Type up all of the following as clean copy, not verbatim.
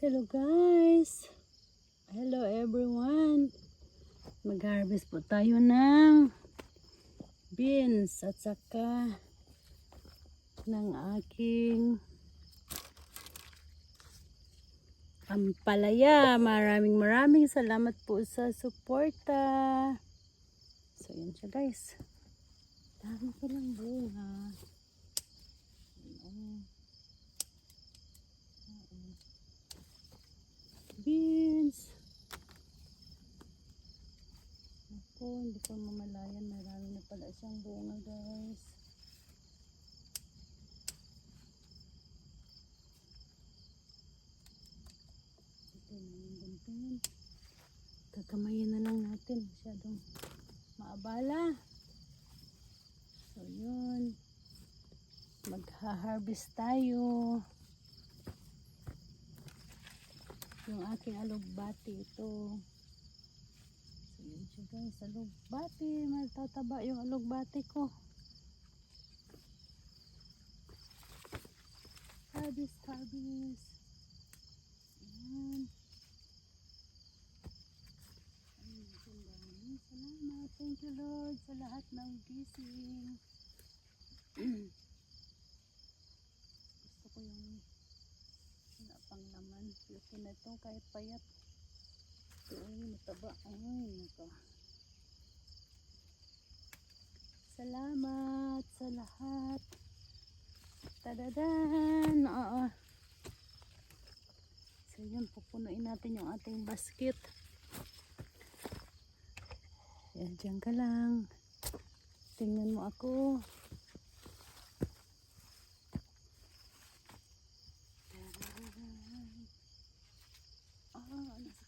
Hello guys! Hello everyone! Mag-harvest po tayo ng beans at saka ng aking ampalaya. Maraming salamat po sa suporta. So yun siya guys. Dami ko lang bunga. Beans. Ako, hindi ko mamalayan. Marami na pala siyang bunga guys. Ito na yung guntingin. Kakamayin na lang natin. Masyadong maabala. So yun. Magha-harvest tayo. Yung aking alugbati ito. So yun siya guys, alugbati. Matataba yung alugbati ko. Harvest. Ayan. Salamat. Thank you Lord sa lahat ng gising. Gusto ko yung wala pang laman. Luto na ito kahit payat. Ay, mataba. Ay, naka. Salamat sa lahat. Tadadan! Oo. So yun, pupunuin natin yung ating basket. Yan, dyan ka lang. Tingnan mo ako. Nasa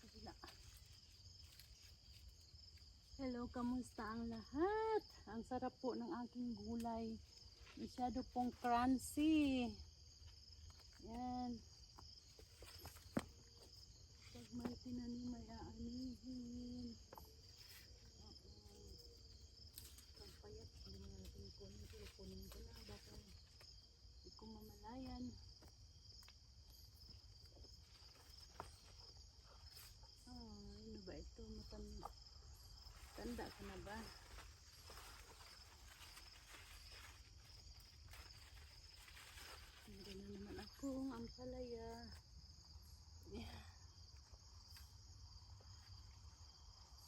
kabila. Hello, kamusta ang lahat? Ang sarap po ng aking gulay. Masyado pong crunchy. Yan. Pag may tinanim, may aanihin. Pagpayat, hindi mo natin kunin. Pero kunin ko na. Baka hindi ko mamalayan. Ano ba ito? Tanda ka na ba? Hindi na naman akong ampalaya. Yeah.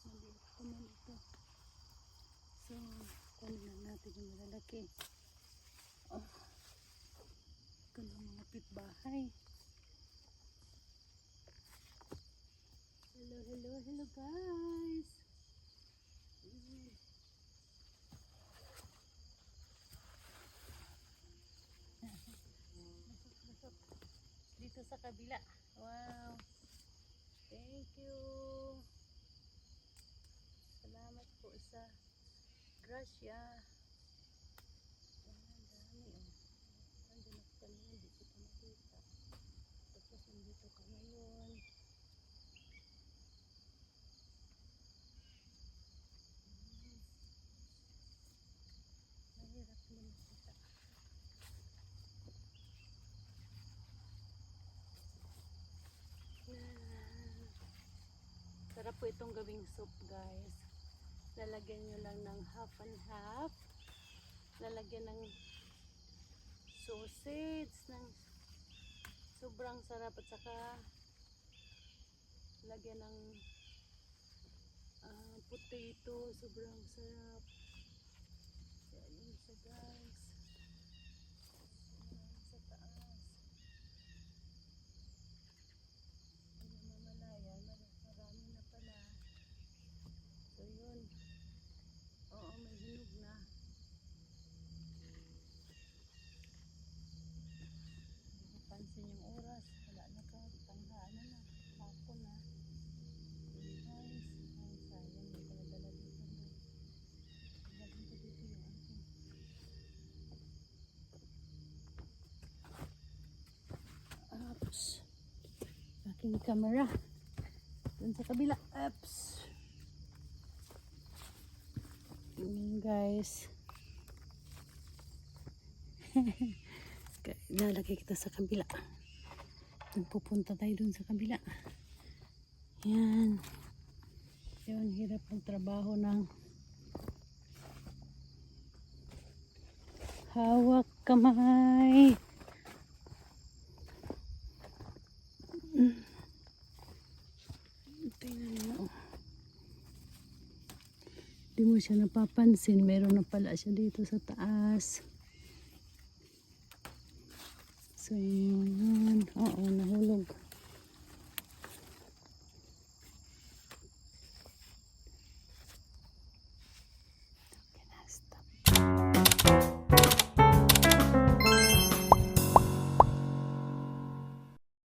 Maliit naman ito. So, kunin na natin yung malalaki. Oh. Ito na mga pitbahay. Hello guys! Lusot. Dito sa kabila. Wow! Thank you! Salamat po sa grasya. Ang dami oh. Nandun ako kanina, hindi ko ito makita. Tapos nandito ka ngayon. Mahirap na makita. Sarap po itong gawing soup guys. Lalagyan nyo lang ng half and half. Lalagyan ng sausage, ng sobrang sarap, at saka lagyan ng potato, sobrang sarap. Yan siya guys. Sa taas. Hindi mamalaya, marami na pala. So yun. Oo, may hinog na. Hindi pansin yung oras. Wala na ka. Tanggaan na. Hapon na. Guys. Ay, sayang. May dala dito. Dalhin ko dito yung aking camera. Dun sa kabila. Oops. Guys. Lalagay kita sa kabila. Pupunta tayo dun sa kabila. Yan. Yun, hirap magtrabaho ng hawak kamay. Tingnan mo. Di mo siya napapansin. Meron na pala siya dito sa taas. So, yun. Oo, nahulog.